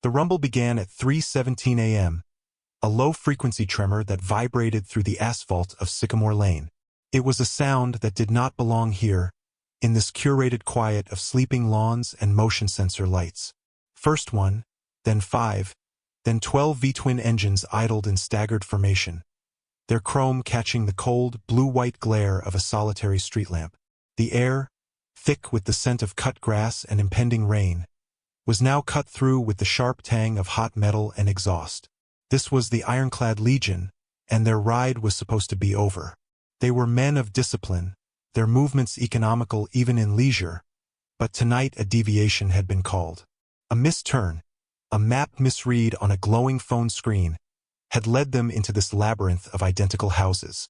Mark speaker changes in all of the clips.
Speaker 1: The rumble began at 3:17 a.m., a low-frequency tremor that vibrated through the asphalt of Sycamore Lane. It was a sound that did not belong here, in this curated quiet of sleeping lawns and motion sensor lights. First one, then 5, then 12 V-twin engines idled in staggered formation, their chrome catching the cold, blue-white glare of a solitary street lamp. The air, thick with the scent of cut grass and impending rain, was now cut through with the sharp tang of hot metal and exhaust. This was the ironclad Legion, and their ride was supposed to be over. They were men of discipline, their movements economical even in leisure, but tonight a deviation had been called. A misturn, a map misread on a glowing phone screen, had led them into this labyrinth of identical houses.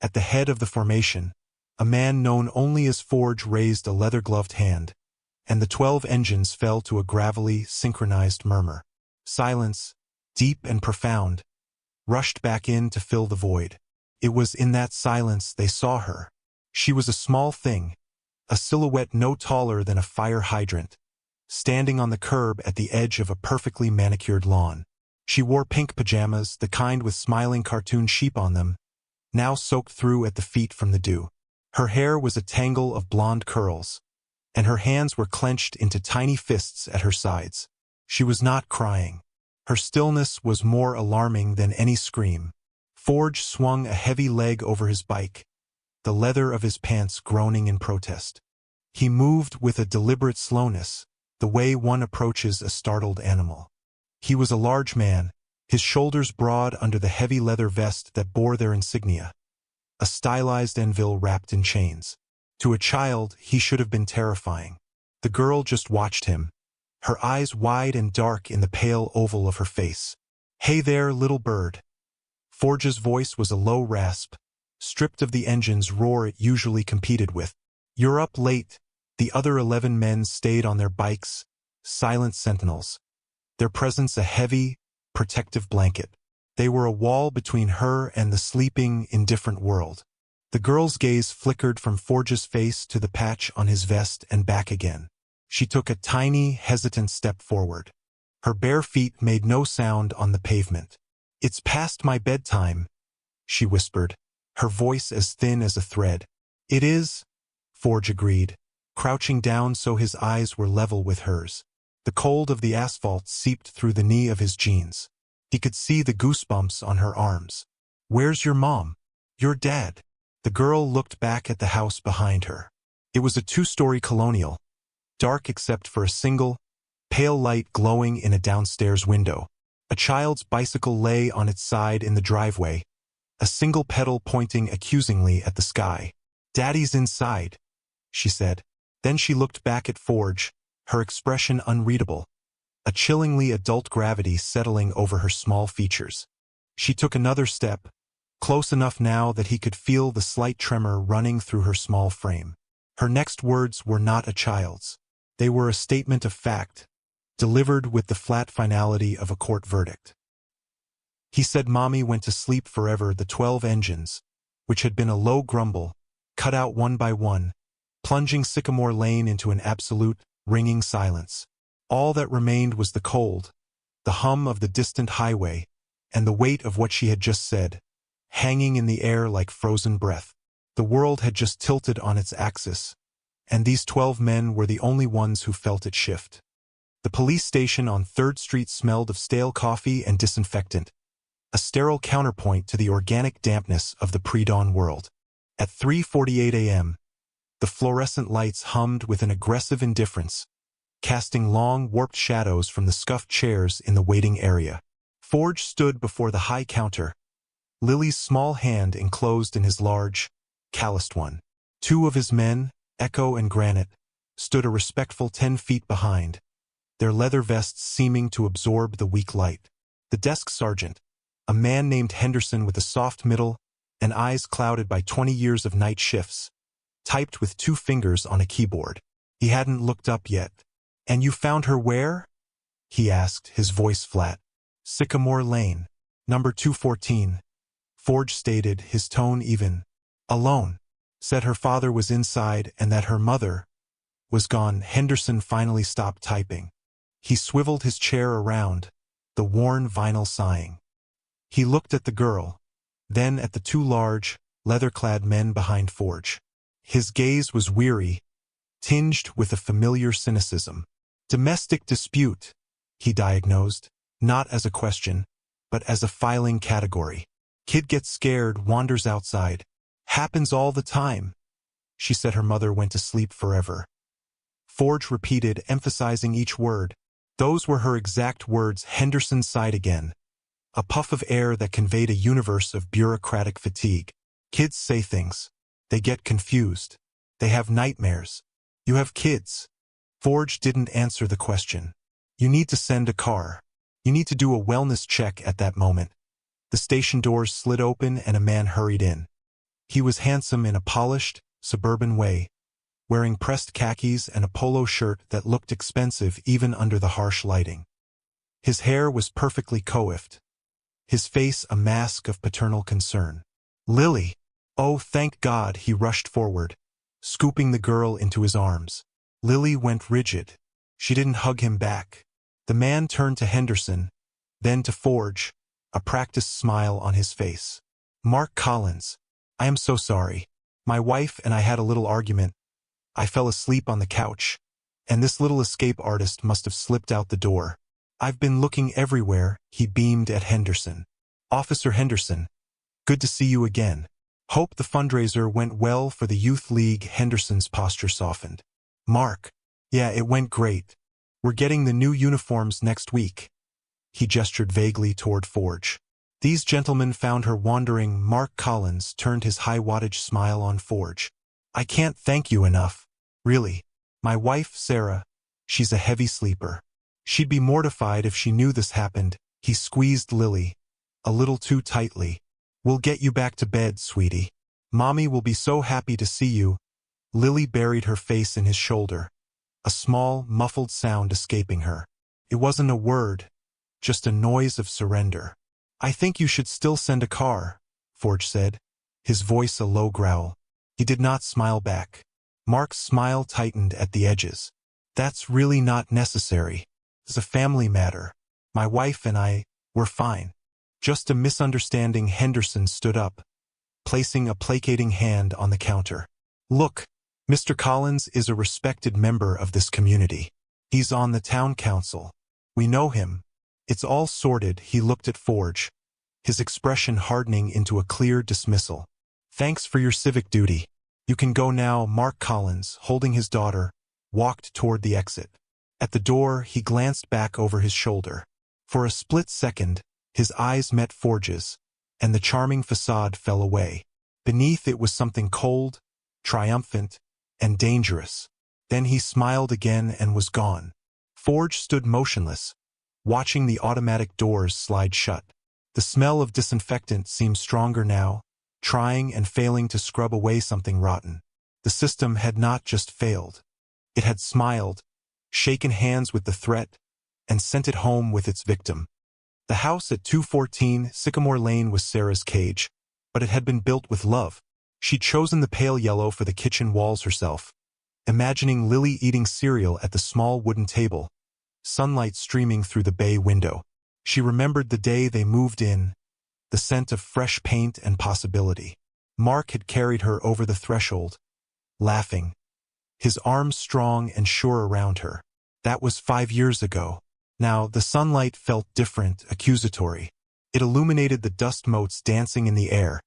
Speaker 1: At the head of the formation, a man known only as Forge raised a leather-gloved hand, and the 12 engines fell to a gravelly, synchronized murmur. Silence, deep and profound, rushed back in to fill the void. It was in that silence they saw her. She was a small thing, a silhouette no taller than a fire hydrant, standing on the curb at the edge of a perfectly manicured lawn. She wore pink pajamas, the kind with smiling cartoon sheep on them, now soaked through at the feet from the dew. Her hair was a tangle of blonde curls, and her hands were clenched into tiny fists at her sides. She was not crying. Her stillness was more alarming than any scream. Forge swung a heavy leg over his bike, the leather of his pants groaning in protest. He moved with a deliberate slowness, the way one approaches a startled animal. He was a large man, his shoulders broad under the heavy leather vest that bore their insignia, a stylized anvil wrapped in chains. To a child, he should have been terrifying. The girl just watched him, her eyes wide and dark in the pale oval of her face. "Hey there, little bird." Forge's voice was a low rasp, stripped of the engine's roar it usually competed with. "You're up late." The other 11 men stayed on their bikes, silent sentinels, their presence a heavy, protective blanket. They were a wall between her and the sleeping, indifferent world. The girl's gaze flickered from Forge's face to the patch on his vest and back again. She took a tiny, hesitant step forward. Her bare feet made no sound on the pavement. "It's past my bedtime," she whispered, her voice as thin as a thread. "It is," Forge agreed, crouching down so his eyes were level with hers. The cold of the asphalt seeped through the knee of his jeans. He could see the goosebumps on her arms. "Where's your mom? Your dad?" The girl looked back at the house behind her. It was a 2-story colonial, dark except for a single, pale light glowing in a downstairs window. A child's bicycle lay on its side in the driveway, a single pedal pointing accusingly at the sky. "Daddy's inside," she said. Then she looked back at Forge, her expression unreadable, a chillingly adult gravity settling over her small features. She took another step, close enough now that he could feel the slight tremor running through her small frame. Her next words were not a child's. They were a statement of fact, delivered with the flat finality of a court verdict. He said Mommy went to sleep forever. The 12 engines, which had been a low grumble, cut out one by one, plunging Sycamore Lane into an absolute, ringing silence. All that remained was the cold, the hum of the distant highway, and the weight of what she had just said, hanging in the air like frozen breath. The world had just tilted on its axis, and these 12 men were the only ones who felt it shift. The police station on 3rd Street smelled of stale coffee and disinfectant, a sterile counterpoint to the organic dampness of the pre-dawn world. At 3:48 a.m., the fluorescent lights hummed with an aggressive indifference, casting long, warped shadows from the scuffed chairs in the waiting area. Forge stood before the high counter, Lily's small hand enclosed in his large, calloused one. 2 of his men, Echo and Granite, stood a respectful 10 feet behind, their leather vests seeming to absorb the weak light. The desk sergeant, a man named Henderson with a soft middle and eyes clouded by 20 years of night shifts, typed with 2 fingers on a keyboard. He hadn't looked up yet. "And you found her where?" he asked, his voice flat. "Sycamore Lane, number 214, Forge stated, his tone even. "Alone. Said her father was inside and that her mother was gone." Henderson finally stopped typing. He swiveled his chair around, the worn vinyl sighing. He looked at the girl, then at the two large, leather-clad men behind Forge. His gaze was weary, tinged with a familiar cynicism. Domestic dispute, he diagnosed, not as a question, but as a filing category. Kid gets scared, wanders outside. Happens all the time. She said her mother went to sleep forever. Forge repeated, emphasizing each word. Those were her exact words. Henderson sighed again. A puff of air that conveyed a universe of bureaucratic fatigue. Kids say things. They get confused. They have nightmares. You have kids. Forge didn't answer the question. You need to send a car. You need to do a wellness check at that moment. The station doors slid open and a man hurried in. He was handsome in a polished, suburban way, wearing pressed khakis and a polo shirt that looked expensive even under the harsh lighting. His hair was perfectly coiffed, his face a mask of paternal concern. Lily! Oh, thank God! He rushed forward, scooping the girl into his arms. Lily went rigid. She didn't hug him back. The man turned to Henderson, then to Forge, a practiced smile on his face. Mark Collins, I am so sorry. My wife and I had a little argument. I fell asleep on the couch, and this little escape artist must have slipped out the door. I've been looking everywhere. He beamed at Henderson. Officer Henderson, good to see you again. Hope the fundraiser went well for the Youth League. Henderson's posture softened. Mark, yeah, it went great. We're getting the new uniforms next week. He gestured vaguely toward Forge. These gentlemen found her wandering. Mark Collins turned his high-wattage smile on Forge. I can't thank you enough. Really. My wife, Sarah, she's a heavy sleeper. She'd be mortified if she knew this happened. He squeezed Lily, a little too tightly. We'll get you back to bed, sweetie. Mommy will be so happy to see you. Lily buried her face in his shoulder, a small, muffled sound escaping her. It wasn't a word, just a noise of surrender. I think you should still send a car, Forge said, his voice a low growl. He did not smile back. Mark's smile tightened at the edges. That's really not necessary. It's a family matter. My wife and I, we're fine. Just a misunderstanding. Henderson stood up, placing a placating hand on the counter. Look, Mr. Collins is a respected member of this community. He's on the town council. We know him. It's all sorted. He looked at Forge, his expression hardening into a clear dismissal. Thanks for your civic duty. You can go now. Mark Collins, holding his daughter, walked toward the exit. At the door, he glanced back over his shoulder. For a split second, his eyes met Forge's, and the charming facade fell away. Beneath it was something cold, triumphant, and dangerous. Then he smiled again and was gone. Forge stood motionless, watching the automatic doors slide shut. The smell of disinfectant seemed stronger now, trying and failing to scrub away something rotten. The system had not just failed. It had smiled, shaken hands with the threat, and sent it home with its victim. The house at 214 Sycamore Lane was Sarah's cage, but it had been built with love. She'd chosen the pale yellow for the kitchen walls herself, imagining Lily eating cereal at the small wooden table, sunlight streaming through the bay window. She remembered the day they moved in, the scent of fresh paint and possibility. Mark had carried her over the threshold, laughing, his arms strong and sure around her. That was 5 years ago. Now, the sunlight felt different, accusatory. It illuminated the dust motes dancing in the air,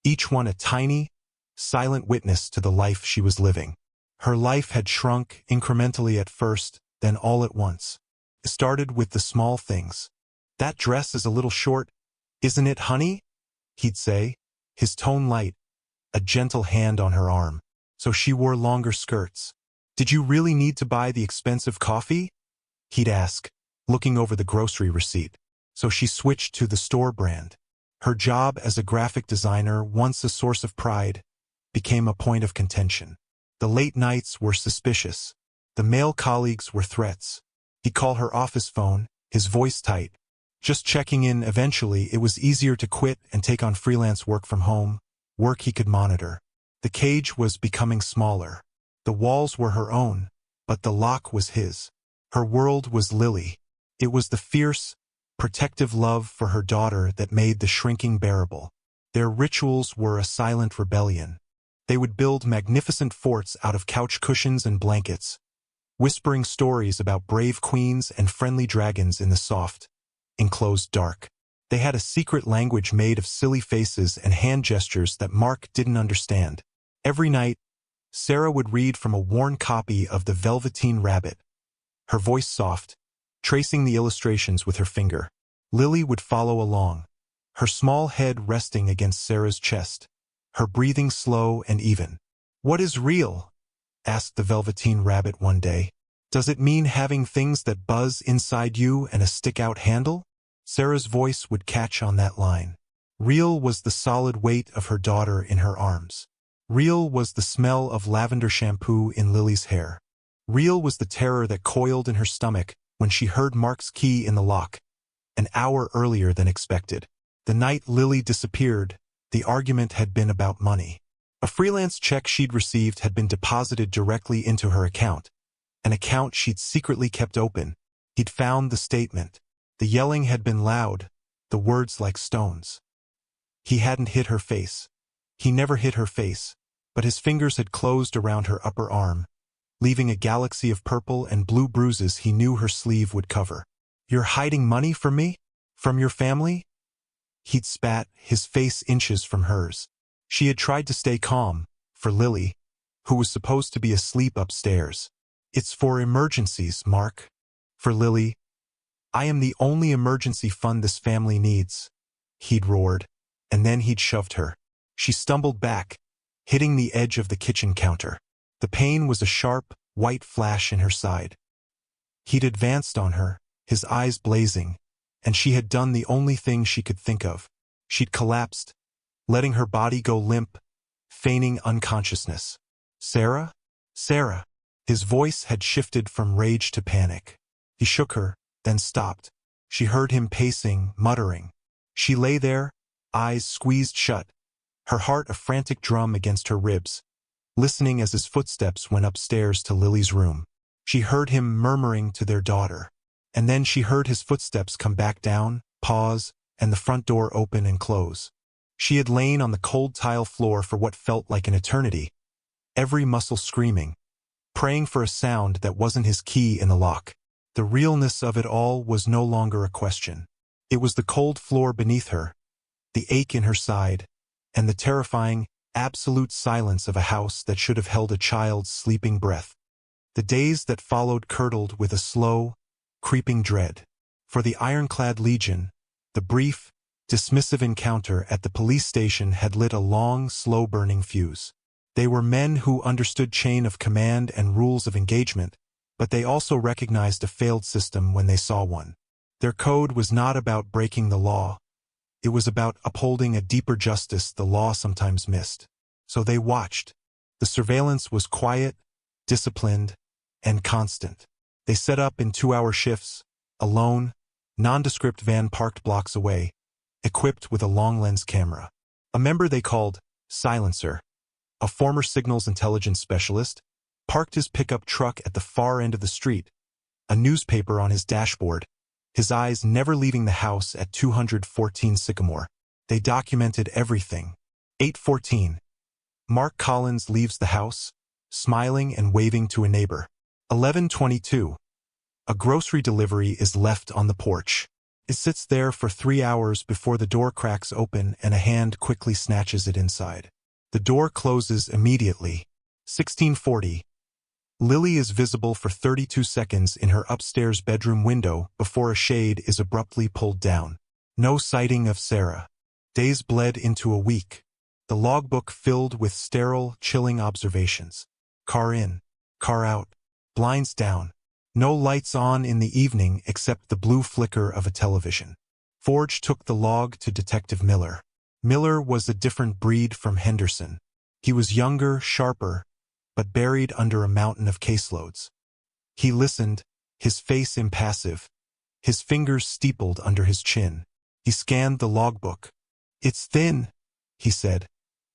Speaker 1: each one a tiny, silent witness to the life she was living. Her life had shrunk incrementally at first, then all at once. It started with the small things. That dress is a little short, isn't it, honey? He'd say, his tone light, a gentle hand on her arm. So she wore longer skirts. Did you really need to buy the expensive coffee? He'd ask, looking over the grocery receipt. So she switched to the store brand. Her job as a graphic designer, once a source of pride, became a point of contention. The late nights were suspicious. The male colleagues were threats. He'd call her office phone, his voice tight, just checking in. Eventually, it was easier to quit and take on freelance work from home, work he could monitor. The cage was becoming smaller. The walls were her own, but the lock was his. Her world was Lily. It was the fierce, protective love for her daughter that made the shrinking bearable. Their rituals were a silent rebellion. They would build magnificent forts out of couch cushions and blankets, whispering stories about brave queens and friendly dragons in the soft, enclosed dark. They had a secret language made of silly faces and hand gestures that Mark didn't understand. Every night, Sarah would read from a worn copy of The Velveteen Rabbit, her voice soft, tracing the illustrations with her finger. Lily would follow along, her small head resting against Sarah's chest, her breathing slow and even. "What is real?" asked the Velveteen Rabbit one day. "Does it mean having things that buzz inside you and a stick-out handle?" Sarah's voice would catch on that line. Real was the solid weight of her daughter in her arms. Real was the smell of lavender shampoo in Lily's hair. Real was the terror that coiled in her stomach when she heard Mark's key in the lock, an hour earlier than expected. The night Lily disappeared, the argument had been about money. A freelance check she'd received had been deposited directly into her account, an account she'd secretly kept open. He'd found the statement. The yelling had been loud, the words like stones. He hadn't hit her face. He never hit her face, but his fingers had closed around her upper arm, leaving a galaxy of purple and blue bruises he knew her sleeve would cover. "You're hiding money from me? From your family?" He'd spat, his face inches from hers. She had tried to stay calm, for Lily, who was supposed to be asleep upstairs. "It's for emergencies, Mark." For Lily, "I am the only emergency fund this family needs," he'd roared, and then he'd shoved her. She stumbled back, hitting the edge of the kitchen counter. The pain was a sharp, white flash in her side. He'd advanced on her, his eyes blazing, and she had done the only thing she could think of. She'd collapsed, letting her body go limp, feigning unconsciousness. "Sarah? Sarah?" His voice had shifted from rage to panic. He shook her, then stopped. She heard him pacing, muttering. She lay there, eyes squeezed shut, her heart a frantic drum against her ribs, listening as his footsteps went upstairs to Lily's room. She heard him murmuring to their daughter. And then she heard his footsteps come back down, pause, and the front door open and close. She had lain on the cold tile floor for what felt like an eternity, every muscle screaming, praying for a sound that wasn't his key in the lock. The realness of it all was no longer a question. It was the cold floor beneath her, the ache in her side, and the terrifying, absolute silence of a house that should have held a child's sleeping breath. The days that followed curdled with a slow, creeping dread. For the Ironclad Legion, the brief, dismissive encounter at the police station had lit a long, slow-burning fuse. They were men who understood chain of command and rules of engagement, but they also recognized a failed system when they saw one. Their code was not about breaking the law. It was about upholding a deeper justice the law sometimes missed. So they watched. The surveillance was quiet, disciplined, and constant. They set up in 2-hour shifts, a lone, nondescript van parked blocks away, equipped with a long-lens camera. A member they called Silencer, a former signals intelligence specialist, parked his pickup truck at the far end of the street, a newspaper on his dashboard, his eyes never leaving the house at 214 Sycamore. They documented everything. 8:14. Mark Collins leaves the house, smiling and waving to a neighbor. 11:22. A grocery delivery is left on the porch. It sits there for 3 hours before the door cracks open and a hand quickly snatches it inside. The door closes immediately. 16:40. Lily is visible for 32 seconds in her upstairs bedroom window before a shade is abruptly pulled down. No sighting of Sarah. Days bled into a week. The logbook filled with sterile, chilling observations. Car in, car out, blinds down. No lights on in the evening except the blue flicker of a television. Forge took the log to Detective Miller. Miller was a different breed from Henderson. He was younger, sharper, but buried under a mountain of caseloads. He listened, his face impassive, his fingers steepled under his chin. He scanned the logbook. "It's thin," he said,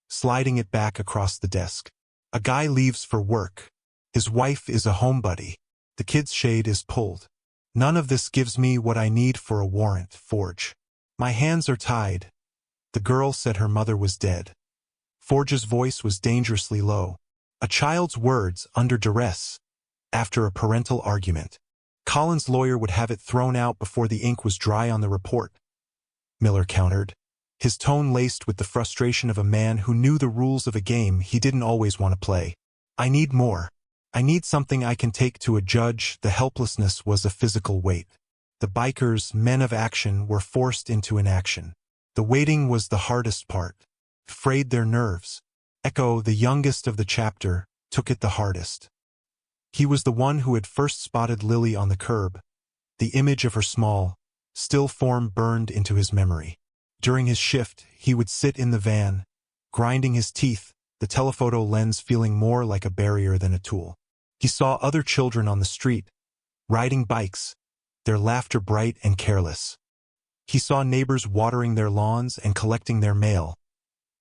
Speaker 1: sliding it back across the desk. "A guy leaves for work. His wife is a homebody. The kid's shade is pulled. None of this gives me what I need for a warrant, Forge. My hands are tied. The girl said her mother was dead. Forge's voice was dangerously low. A child's words under duress, after a parental argument. Colin's lawyer would have it thrown out before the ink was dry on the report, Miller countered, his tone laced with the frustration of a man who knew the rules of a game he didn't always want to play. I need more. I need something I can take to a judge. The helplessness was a physical weight. The bikers, men of action, were forced into inaction. The waiting was the hardest part. Frayed their nerves. Echo, the youngest of the chapter, took it the hardest. He was the one who had first spotted Lily on the curb. The image of her small, still form burned into his memory. During his shift, he would sit in the van, grinding his teeth, the telephoto lens feeling more like a barrier than a tool. He saw other children on the street, riding bikes, their laughter bright and careless. He saw neighbors watering their lawns and collecting their mail,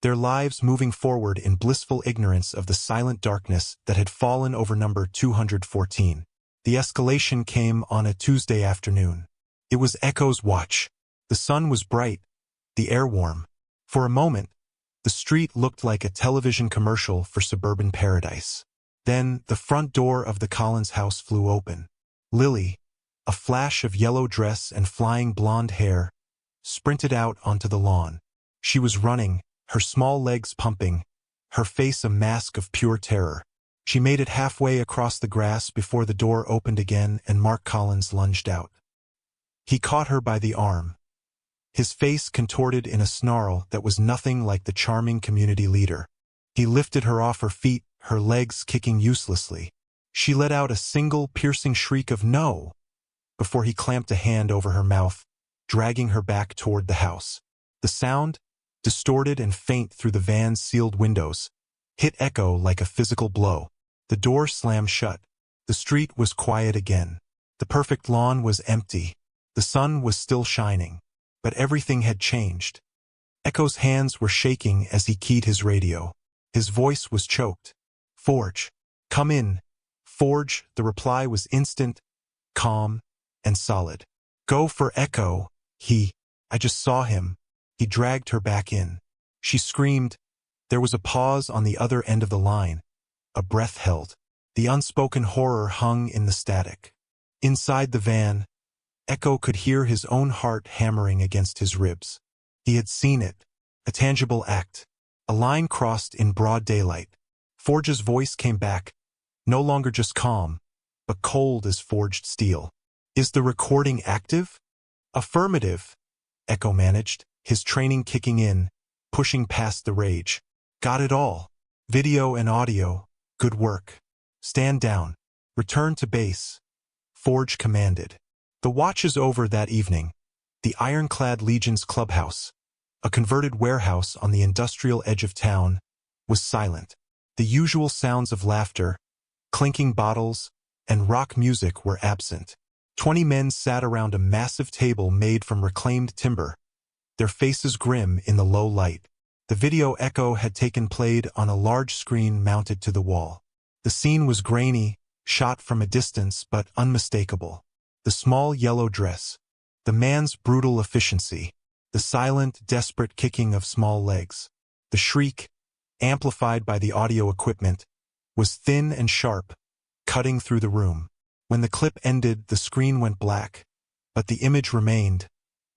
Speaker 1: their lives moving forward in blissful ignorance of the silent darkness that had fallen over number 214. The escalation came on a Tuesday afternoon. It was Echo's watch. The sun was bright, the air warm. For a moment, the street looked like a television commercial for suburban paradise. Then, the front door of the Collins house flew open. Lily, a flash of yellow dress and flying blonde hair, sprinted out onto the lawn. She was running, her small legs pumping, her face a mask of pure terror. She made it halfway across the grass before the door opened again and Mark Collins lunged out. He caught her by the arm, his face contorted in a snarl that was nothing like the charming community leader. He lifted her off her feet, her legs kicking uselessly. She let out a single piercing shriek of no, before he clamped a hand over her mouth, dragging her back toward the house. The sound, distorted and faint through the van's sealed windows, hit Echo like a physical blow. The door slammed shut. The street was quiet again. The perfect lawn was empty. The sun was still shining. But everything had changed. Echo's hands were shaking as he keyed his radio. His voice was choked. Forge. Come in. Forge. The reply was instant, calm, and solid. Go for Echo. I just saw him. He dragged her back in. She screamed. There was a pause on the other end of the line. A breath held. The unspoken horror hung in the static. Inside the van, Echo could hear his own heart hammering against his ribs. He had seen it. A tangible act. A line crossed in broad daylight. Forge's voice came back, no longer just calm, but cold as forged steel. Is the recording active? Affirmative, Echo managed, his training kicking in, pushing past the rage. Got it all. Video and audio. Good work. Stand down. Return to base. Forge commanded. The watches over that evening. The ironclad Legion's clubhouse, a converted warehouse on the industrial edge of town, was silent. The usual sounds of laughter, clinking bottles, and rock music were absent. 20 men sat around a massive table made from reclaimed timber, their faces grim in the low light. The video Echo had taken played on a large screen mounted to the wall. The scene was grainy, shot from a distance but unmistakable. The small yellow dress, the man's brutal efficiency, the silent, desperate kicking of small legs. The shriek, amplified by the audio equipment, was thin and sharp, cutting through the room. When the clip ended, the screen went black, but the image remained,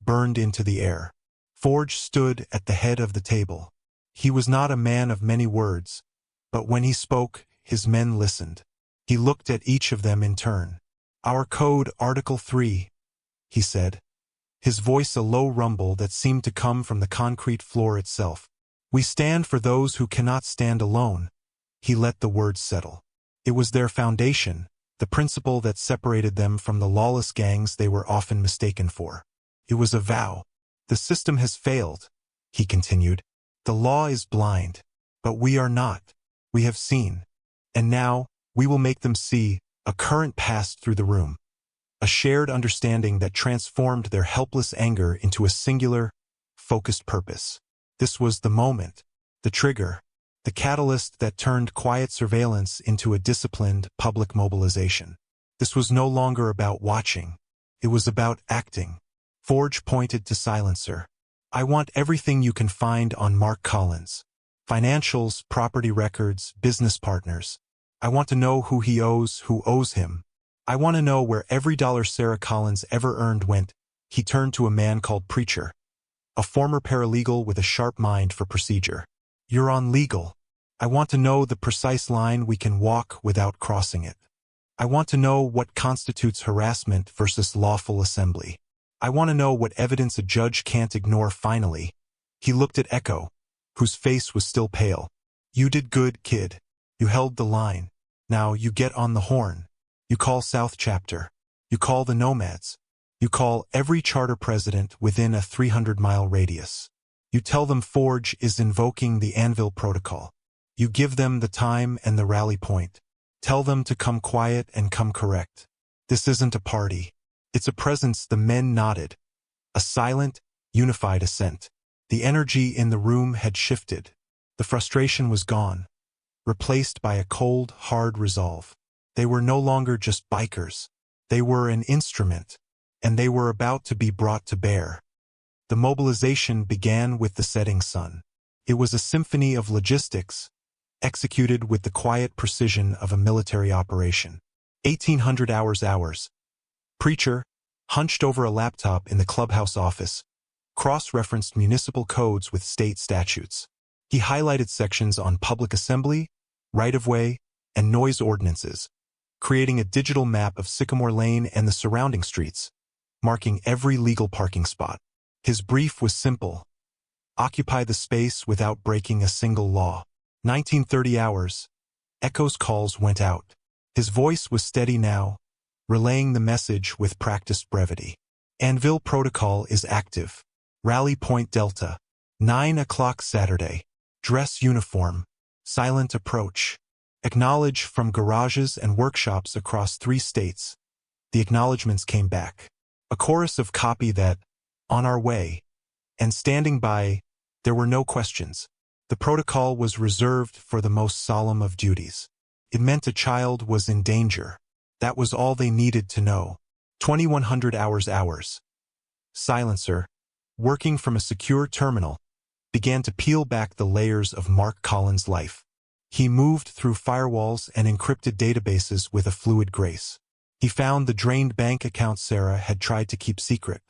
Speaker 1: burned into the air. Forge stood at the head of the table. He was not a man of many words, but when he spoke, his men listened. He looked at each of them in turn. Our code, Article 3, he said, his voice a low rumble that seemed to come from the concrete floor itself. We stand for those who cannot stand alone. He let the words settle. It was their foundation, the principle that separated them from the lawless gangs they were often mistaken for. It was a vow. The system has failed, he continued. The law is blind, but we are not. We have seen. And now, we will make them see. A current passed through the room. A shared understanding that transformed their helpless anger into a singular, focused purpose. This was the moment, the trigger, the catalyst that turned quiet surveillance into a disciplined public mobilization. This was no longer about watching. It was about acting. Forge pointed to Silencer. I want everything you can find on Mark Collins. Financials, property records, business partners. I want to know who he owes, who owes him. I want to know where every dollar Sarah Collins ever earned went. He turned to a man called Preacher, a former paralegal with a sharp mind for procedure. You're on legal. I want to know the precise line we can walk without crossing it. I want to know what constitutes harassment versus lawful assembly. I want to know what evidence a judge can't ignore. Finally, he looked at Echo, whose face was still pale. You did good, kid. You held the line. Now you get on the horn. You call South Chapter. You call the Nomads. You call every charter president within a 300-mile radius. You tell them Forge is invoking the Anvil Protocol. You give them the time and the rally point. Tell them to come quiet and come correct. This isn't a party. It's a presence. The men nodded. A silent, unified assent. The energy in the room had shifted. The frustration was gone, replaced by a cold, hard resolve. They were no longer just bikers. They were an instrument, and they were about to be brought to bear. The mobilization began with the setting sun. It was a symphony of logistics, executed with the quiet precision of a military operation. 1800 hours. Preacher, hunched over a laptop in the clubhouse office, cross-referenced municipal codes with state statutes. He highlighted sections on public assembly, right-of-way, and noise ordinances, creating a digital map of Sycamore Lane and the surrounding streets, marking every legal parking spot. His brief was simple. Occupy the space without breaking a single law. 1930 hours. Echo's calls went out. His voice was steady now, relaying the message with practiced brevity. Anvil Protocol is active. Rally Point Delta. 9 o'clock Saturday. Dress uniform. Silent approach. Acknowledge from garages and workshops across 3 states. The acknowledgements came back. A chorus of copy that, on our way, and standing by, there were no questions. The protocol was reserved for the most solemn of duties. It meant a child was in danger. That was all they needed to know. 2100 hours. Silencer, working from a secure terminal, began to peel back the layers of Mark Collins' life. He moved through firewalls and encrypted databases with a fluid grace. He found the drained bank accounts Sarah had tried to keep secret.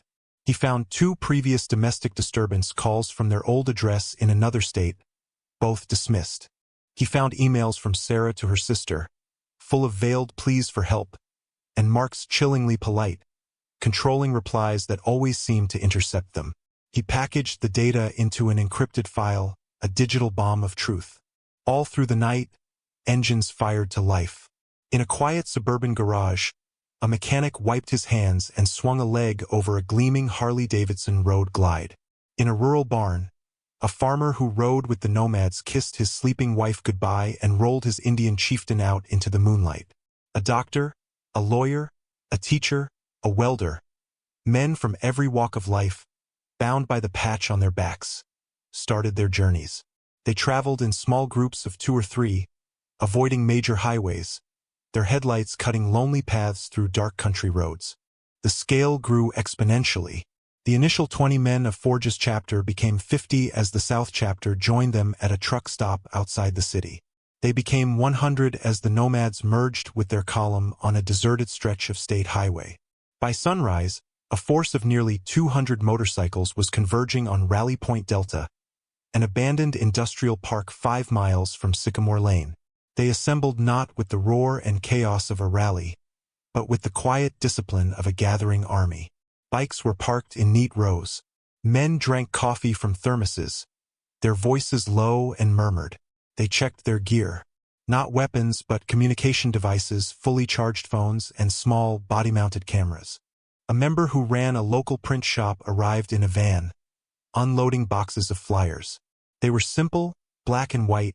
Speaker 1: He found 2 previous domestic disturbance calls from their old address in another state, both dismissed. He found emails from Sarah to her sister, full of veiled pleas for help, and Mark's chillingly polite, controlling replies that always seemed to intercept them. He packaged the data into an encrypted file, a digital bomb of truth. All through the night, engines fired to life. In a quiet suburban garage, a mechanic wiped his hands and swung a leg over a gleaming Harley-Davidson Road Glide. In a rural barn, a farmer who rode with the Nomads kissed his sleeping wife goodbye and rolled his Indian chieftain out into the moonlight. A doctor, a lawyer, a teacher, a welder, men from every walk of life, bound by the patch on their backs, started their journeys. They traveled in small groups of 2 or 3, avoiding major highways, their headlights cutting lonely paths through dark country roads. The scale grew exponentially. The initial 20 men of Forge's chapter became 50 as the South chapter joined them at a truck stop outside the city. They became 100 as the Nomads merged with their column on a deserted stretch of state highway. By sunrise, a force of nearly 200 motorcycles was converging on Rally Point Delta, an abandoned industrial park 5 miles from Sycamore Lane. They assembled not with the roar and chaos of a rally, but with the quiet discipline of a gathering army. Bikes were parked in neat rows. Men drank coffee from thermoses, their voices low and murmured. They checked their gear. Not weapons, but communication devices, fully charged phones, and small, body-mounted cameras. A member who ran a local print shop arrived in a van, unloading boxes of flyers. They were simple, black and white,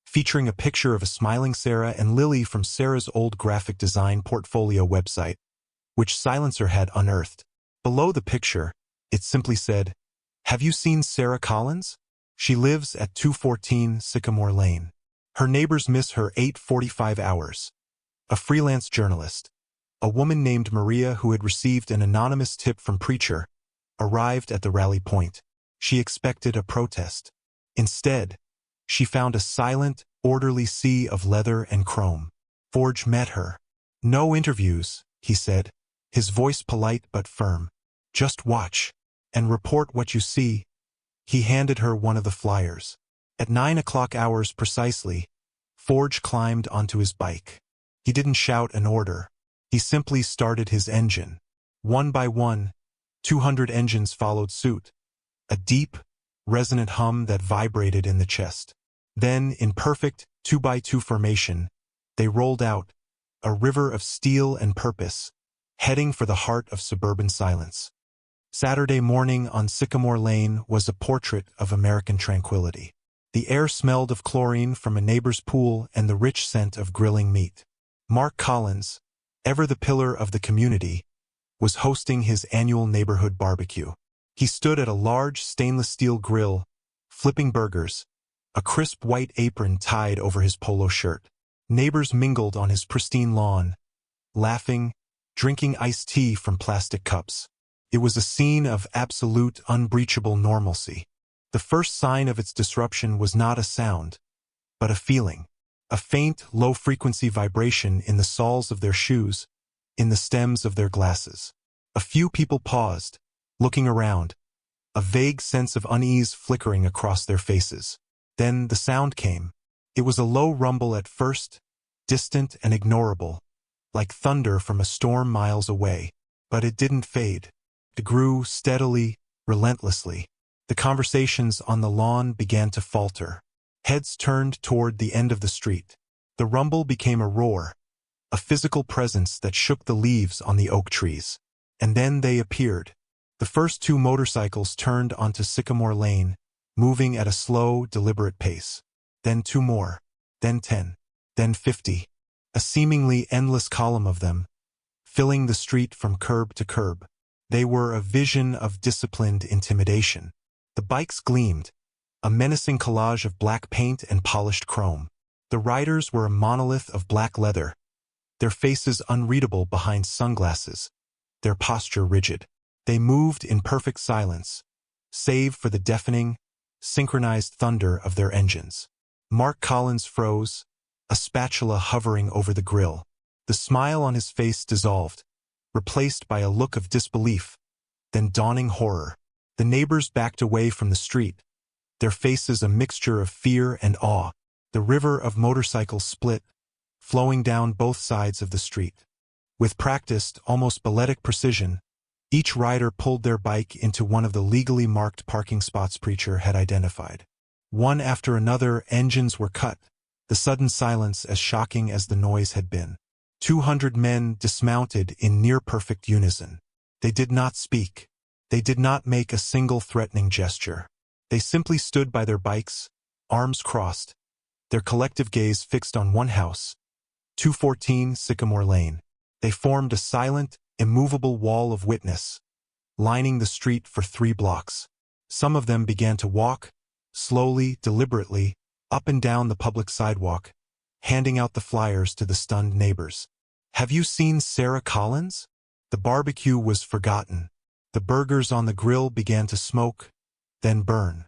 Speaker 1: featuring a picture of a smiling Sarah and Lily from Sarah's old graphic design portfolio website, which Silencer had unearthed. Below the picture, it simply said, "Have you seen Sarah Collins? She lives at 214 Sycamore Lane. Her neighbors miss her 8:45 hours." A freelance journalist, A woman named Maria, who had received an anonymous tip from Preacher, arrived at the rally point. She expected a protest. Instead, she found a silent, orderly sea of leather and chrome. Forge met her. "No interviews," he said, his voice polite but firm. "Just watch, and report what you see." He handed her one of the flyers. At 9 o'clock hours precisely, Forge climbed onto his bike. He didn't shout an order. He simply started his engine. One by one, 200 engines followed suit, a deep, resonant hum that vibrated in the chest. Then, in perfect 2x2 formation, they rolled out, a river of steel and purpose, heading for the heart of suburban silence. Saturday morning on Sycamore Lane was a portrait of American tranquility. The air smelled of chlorine from a neighbor's pool and the rich scent of grilling meat. Mark Collins, ever the pillar of the community, was hosting his annual neighborhood barbecue. He stood at a large stainless steel grill, flipping burgers, a crisp white apron tied over his polo shirt. Neighbors mingled on his pristine lawn, laughing, drinking iced tea from plastic cups. It was a scene of absolute, unbreachable normalcy. The first sign of its disruption was not a sound, but a feeling. A faint, low-frequency vibration in the soles of their shoes, in the stems of their glasses. A few people paused, looking around, a vague sense of unease flickering across their faces. Then the sound came. It was a low rumble at first, distant and ignorable, like thunder from a storm miles away. But it didn't fade. It grew steadily, relentlessly. The conversations on the lawn began to falter. Heads turned toward the end of the street. The rumble became a roar, a physical presence that shook the leaves on the oak trees. And then they appeared. The first two motorcycles turned onto Sycamore Lane, moving at a slow, deliberate pace. Then 2 more. Then 10. Then 50. A seemingly endless column of them, filling the street from curb to curb. They were a vision of disciplined intimidation. The bikes gleamed, a menacing collage of black paint and polished chrome. The riders were a monolith of black leather, their faces unreadable behind sunglasses, their posture rigid. They moved in perfect silence, save for the deafening, synchronized thunder of their engines. Mark Collins froze, a spatula hovering over the grill. The smile on his face dissolved, replaced by a look of disbelief, then dawning horror. The neighbors backed away from the street, their faces a mixture of fear and awe. The river of motorcycles split, flowing down both sides of the street. With practiced, almost balletic precision, each rider pulled their bike into one of the legally marked parking spots Preacher had identified. One after another, engines were cut, the sudden silence as shocking as the noise had been. 200 men dismounted in near-perfect unison. They did not speak. They did not make a single threatening gesture. They simply stood by their bikes, arms crossed, their collective gaze fixed on one house, 214 Sycamore Lane. They formed a silent, immovable wall of witness, lining the street for 3 blocks. Some of them began to walk, slowly, deliberately, up and down the public sidewalk, handing out the flyers to the stunned neighbors. "Have you seen Sarah Collins?" The barbecue was forgotten. The burgers on the grill began to smoke, then burn.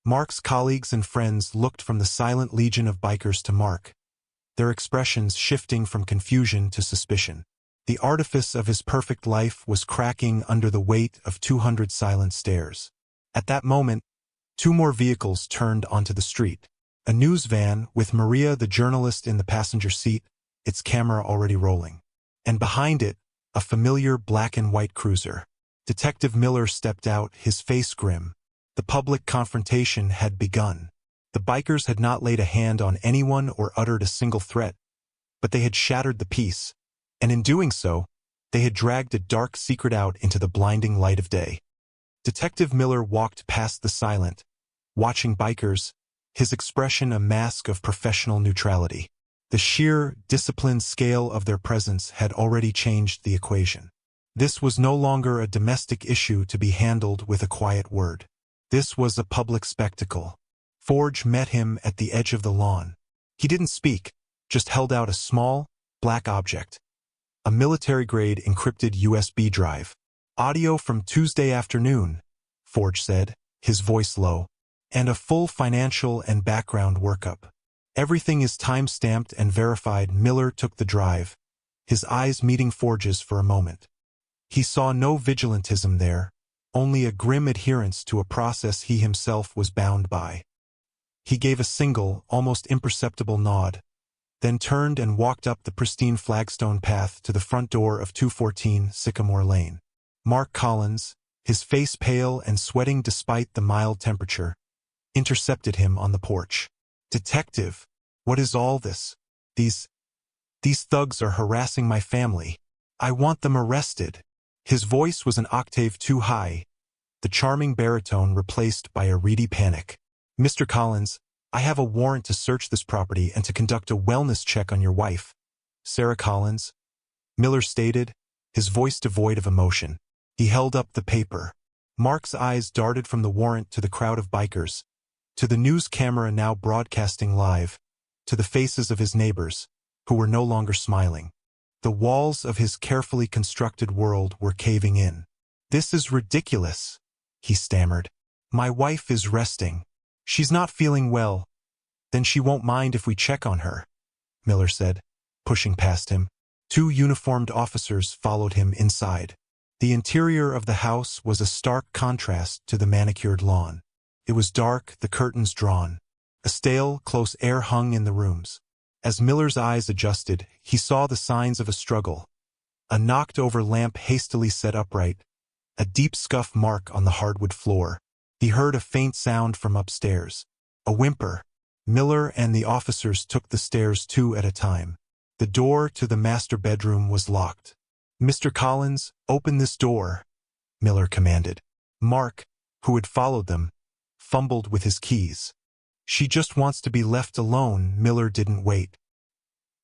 Speaker 1: Mark's colleagues and friends looked from the silent legion of bikers to Mark, their expressions shifting from confusion to suspicion. The artifice of his perfect life was cracking under the weight of 200 silent stares. At that moment, 2 more vehicles turned onto the street. A news van with Maria the journalist in the passenger seat, its camera already rolling. And behind it, a familiar black and white cruiser. Detective Miller stepped out, his face grim. The public confrontation had begun. The bikers had not laid a hand on anyone or uttered a single threat, but they had shattered the peace, and in doing so, they had dragged a dark secret out into the blinding light of day. Detective Miller walked past the silent, watching bikers, his expression a mask of professional neutrality. The sheer, disciplined scale of their presence had already changed the equation. This was no longer a domestic issue to be handled with a quiet word. This was a public spectacle. Forge met him at the edge of the lawn. He didn't speak, just held out a small, black object. a military-grade encrypted USB drive. Audio from Tuesday afternoon, Forge said, his voice low, and a full financial and background workup. Everything is time-stamped and verified. Miller took the drive, his eyes meeting Forge's for a moment. He saw no vigilantism there, only a grim adherence to a process he himself was bound by. He gave a single, almost imperceptible nod, then turned and walked up the pristine flagstone path to the front door of 214 Sycamore Lane. Mark Collins, his face pale and sweating despite the mild temperature, intercepted him on the porch. "Detective, what is all this? These thugs are harassing my family. I want them arrested." His voice was an octave too high, the charming baritone replaced by a reedy panic. "Mr. Collins, I have a warrant to search this property and to conduct a wellness check on your wife, Sarah Collins," Miller stated, his voice devoid of emotion. He held up the paper. Mark's eyes darted from the warrant to the crowd of bikers, to the news camera now broadcasting live, to the faces of his neighbors, who were no longer smiling. The walls of his carefully constructed world were caving in. "This is ridiculous," he stammered. "My wife is resting. She's not feeling well." "Then she won't mind if we check on her," Miller said, pushing past him. Two uniformed officers followed him inside. The interior of the house was a stark contrast to the manicured lawn. It was dark, the curtains drawn. A stale, close air hung in the rooms. As Miller's eyes adjusted, he saw the signs of a struggle. A knocked-over lamp hastily set upright, a deep scuff mark on the hardwood floor. He heard a faint sound from upstairs. A whimper. Miller and the officers took the stairs two at a time. The door to the master bedroom was locked. "Mr. Collins, open this door," Miller commanded. Mark, who had followed them, fumbled with his keys. "She just wants to be left alone." Miller didn't wait.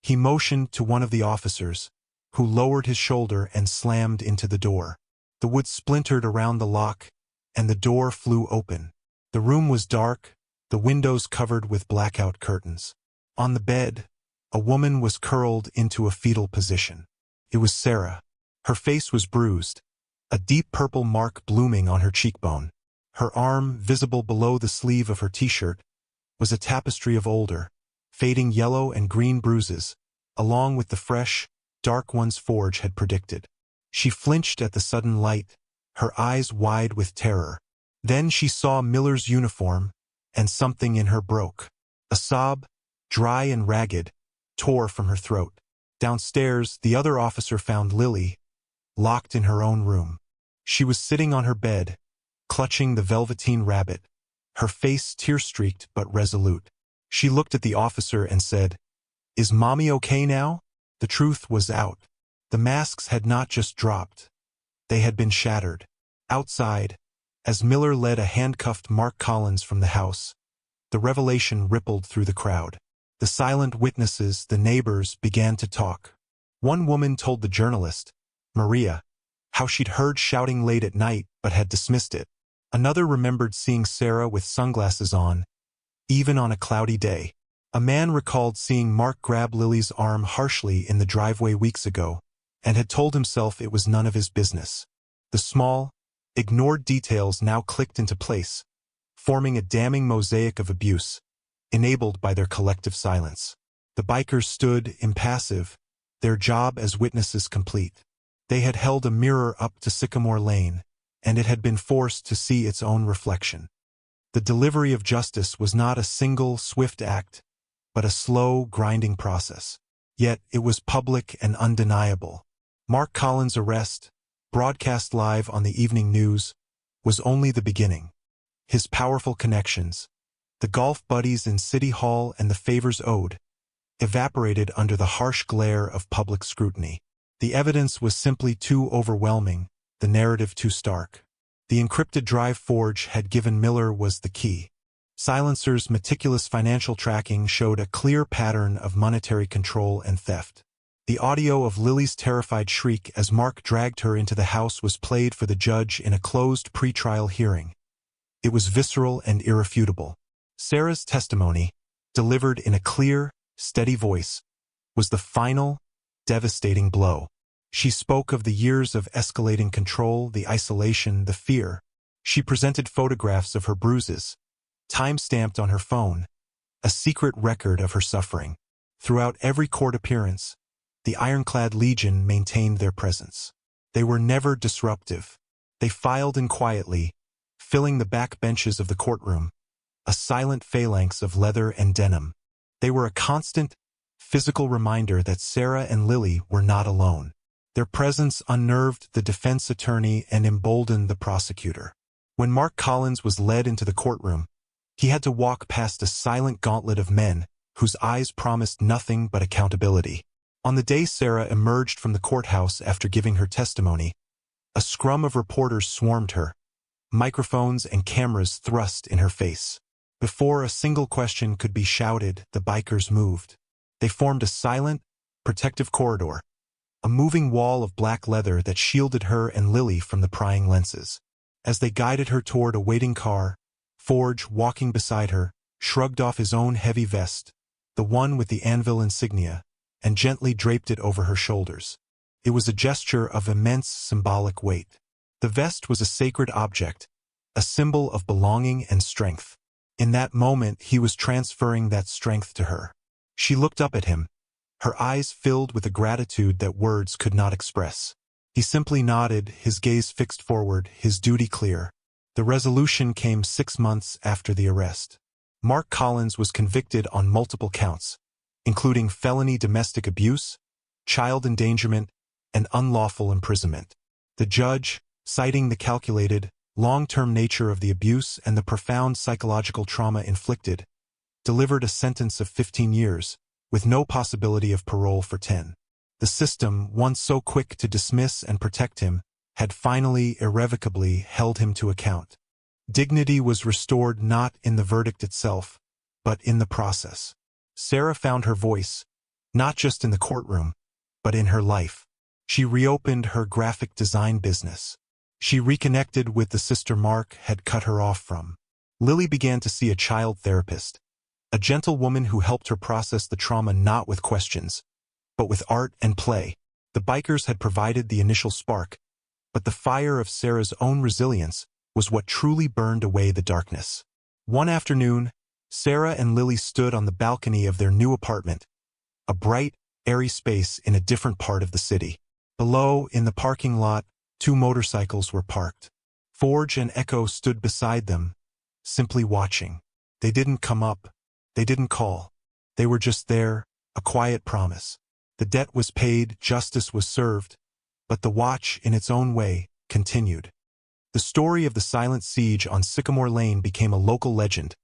Speaker 1: He motioned to one of the officers, who lowered his shoulder and slammed into the door. The wood splintered around the lock, and the door flew open. The room was dark, the windows covered with blackout curtains. On the bed, a woman was curled into a fetal position. It was Sarah. Her face was bruised, a deep purple mark blooming on her cheekbone. Her arm, visible below the sleeve of her t-shirt, was a tapestry of older, fading yellow and green bruises, along with the fresh, dark ones Forge had predicted. She flinched at the sudden light, her eyes wide with terror. Then she saw Miller's uniform, and something in her broke. A sob, dry and ragged, tore from her throat. Downstairs, the other officer found Lily, locked in her own room. She was sitting on her bed, clutching the velveteen rabbit, her face tear-streaked but resolute. She looked at the officer and said, "Is Mommy okay now?" The truth was out. The masks had not just dropped. They had been shattered. Outside, as Miller led a handcuffed Mark Collins from the house, the revelation rippled through the crowd. The silent witnesses, the neighbors, began to talk. One woman told the journalist, Maria, how she'd heard shouting late at night but had dismissed it. Another remembered seeing Sarah with sunglasses on, even on a cloudy day. A man recalled seeing Mark grab Lily's arm harshly in the driveway weeks ago, and had told himself it was none of his business. The small, ignored details now clicked into place, forming a damning mosaic of abuse, enabled by their collective silence. The bikers stood, impassive, their job as witnesses complete. They had held a mirror up to Sycamore Lane, and it had been forced to see its own reflection. The delivery of justice was not a single, swift act, but a slow, grinding process. Yet it was public and undeniable. Mark Collins' arrest, broadcast live on the evening news, was only the beginning. His powerful connections, the golf buddies in City Hall and the favors owed, evaporated under the harsh glare of public scrutiny. The evidence was simply too overwhelming, the narrative too stark. The encrypted drive Forge had given Miller was the key. Silencer's meticulous financial tracking showed a clear pattern of monetary control and theft. The audio of Lily's terrified shriek as Mark dragged her into the house was played for the judge in a closed pre-trial hearing. It was visceral and irrefutable. Sarah's testimony, delivered in a clear, steady voice, was the final, devastating blow. She spoke of the years of escalating control, the isolation, the fear. She presented photographs of her bruises, time-stamped on her phone, a secret record of her suffering. Throughout every court appearance, the Ironclad Legion maintained their presence. They were never disruptive. They filed in quietly, filling the back benches of the courtroom, a silent phalanx of leather and denim. They were a constant, physical reminder that Sarah and Lily were not alone. Their presence unnerved the defense attorney and emboldened the prosecutor. When Mark Collins was led into the courtroom, he had to walk past a silent gauntlet of men whose eyes promised nothing but accountability. On the day Sarah emerged from the courthouse after giving her testimony, a scrum of reporters swarmed her, microphones and cameras thrust in her face. Before a single question could be shouted, the bikers moved. They formed a silent, protective corridor, a moving wall of black leather that shielded her and Lily from the prying lenses. As they guided her toward a waiting car, Forge, walking beside her, shrugged off his own heavy vest, the one with the anvil insignia, and gently draped it over her shoulders. It was a gesture of immense symbolic weight. The vest was a sacred object, a symbol of belonging and strength. In that moment, he was transferring that strength to her. She looked up at him, her eyes filled with a gratitude that words could not express. He simply nodded, his gaze fixed forward, his duty clear. The resolution came 6 months after the arrest. Mark Collins was convicted on multiple counts, including felony domestic abuse, child endangerment, and unlawful imprisonment. The judge, citing the calculated, long-term nature of the abuse and the profound psychological trauma inflicted, delivered a sentence of 15 years, with no possibility of parole for 10. The system, once so quick to dismiss and protect him, had finally, irrevocably held him to account. Dignity was restored not in the verdict itself, but in the process. Sarah found her voice, not just in the courtroom, but in her life. She reopened her graphic design business. She reconnected with the sister Mark had cut her off from. Lily began to see a child therapist, a gentle woman who helped her process the trauma not with questions, but with art and play. The bikers had provided the initial spark, but the fire of Sarah's own resilience was what truly burned away the darkness. One afternoon, Sarah and Lily stood on the balcony of their new apartment, a bright, airy space in a different part of the city. Below, in the parking lot, 2 motorcycles were parked. Forge and Echo stood beside them, simply watching. They didn't come up. They didn't call. They were just there, a quiet promise. The debt was paid, justice was served, but the watch, in its own way, continued. The story of the silent siege on Sycamore Lane became a local legend,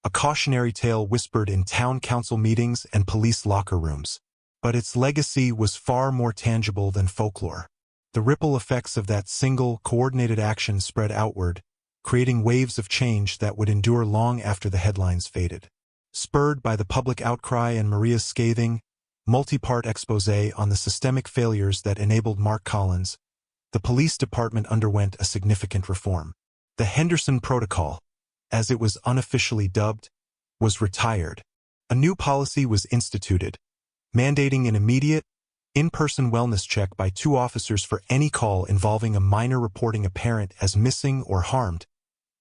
Speaker 1: a cautionary tale whispered in town council meetings and police locker rooms. But its legacy was far more tangible than folklore. The ripple effects of that single, coordinated action spread outward, creating waves of change that would endure long after the headlines faded. Spurred by the public outcry and Maria's scathing, multi-part exposé on the systemic failures that enabled Mark Collins, the police department underwent a significant reform. The Henderson Protocol, as it was unofficially dubbed, was retired. A new policy was instituted, mandating an immediate, in-person wellness check by 2 officers for any call involving a minor reporting a parent as missing or harmed,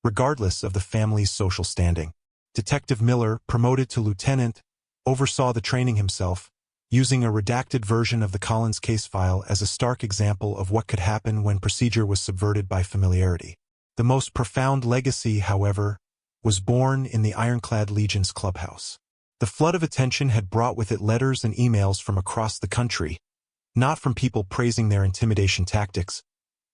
Speaker 1: regardless of the family's social standing. Detective Miller, promoted to lieutenant, oversaw the training himself, using a redacted version of the Collins case file as a stark example of what could happen when procedure was subverted by familiarity. The most profound legacy, however, was born in the Ironclad Legion's clubhouse. The flood of attention had brought with it letters and emails from across the country, not from people praising their intimidation tactics,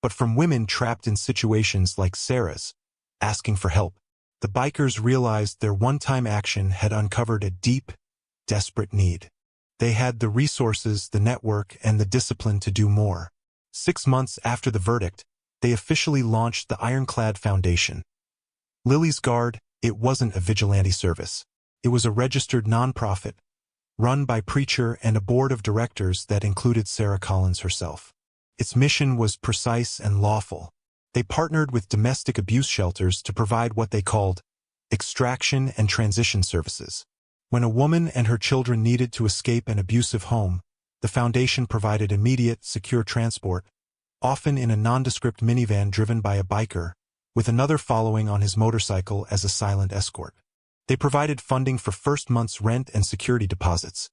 Speaker 1: but from women trapped in situations like Sarah's, asking for help. The bikers realized their one-time action had uncovered a deep, desperate need. They had the resources, the network, and the discipline to do more. 6 months after the verdict, they officially launched the Ironclad Foundation. Lily's Guard, it wasn't a vigilante service. It was a registered nonprofit, run by preacher and a board of directors that included Sarah Collins herself. Its mission was precise and lawful. They partnered with domestic abuse shelters to provide what they called extraction and transition services. When a woman and her children needed to escape an abusive home, The Foundation provided immediate, secure transport, often in a nondescript minivan driven by a biker, with another following on his motorcycle as a silent escort. They provided funding for first month's rent and security deposits,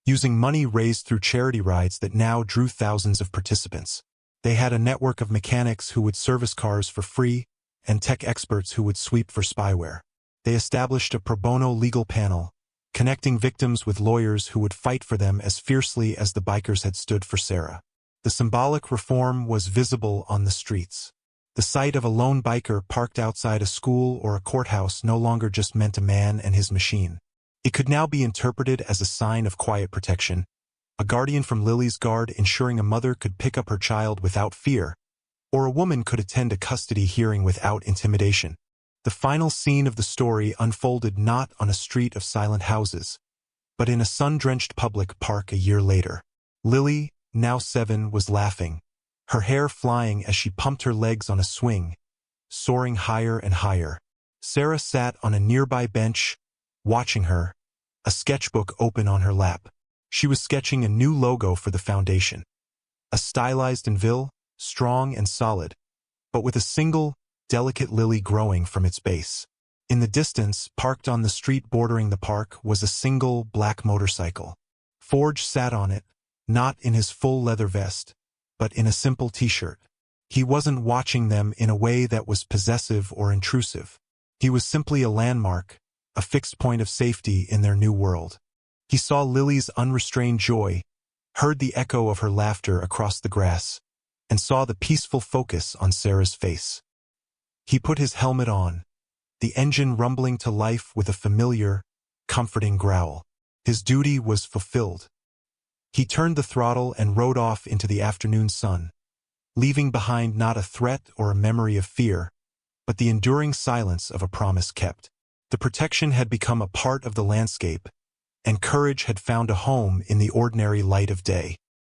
Speaker 1: using money raised through charity rides that now drew thousands of participants. They had a network of mechanics who would service cars for free and tech experts who would sweep for spyware. They established a pro bono legal panel, connecting victims with lawyers who would fight for them as fiercely as the bikers had stood for Sarah. The symbolic reform was visible on the streets. The sight of a lone biker parked outside a school or a courthouse no longer just meant a man and his machine. It could now be interpreted as a sign of quiet protection, a guardian from Lily's guard ensuring a mother could pick up her child without fear, or a woman could attend a custody hearing without intimidation. The final scene of the story unfolded not on a street of silent houses, but in a sun-drenched public park a year later. Lily, now 7, was laughing, her hair flying as she pumped her legs on a swing, soaring higher and higher. Sarah sat on a nearby bench, watching her, a sketchbook open on her lap. She was sketching a new logo for the Foundation. A stylized anvil, strong and solid, but with a single, delicate lily growing from its base. In the distance, parked on the street bordering the park, was a single black motorcycle. Forge sat on it, not in his full leather vest, but in a simple t-shirt. He wasn't watching them in a way that was possessive or intrusive. He was simply a landmark, a fixed point of safety in their new world. He saw Lily's unrestrained joy, heard the echo of her laughter across the grass, and saw the peaceful focus on Sarah's face. He put his helmet on, the engine rumbling to life with a familiar, comforting growl. His duty was fulfilled. He turned the throttle and rode off into the afternoon sun, leaving behind not a threat or a memory of fear, but the enduring silence of a promise kept. The protection had become a part of the landscape, and courage had found a home in the ordinary light of day.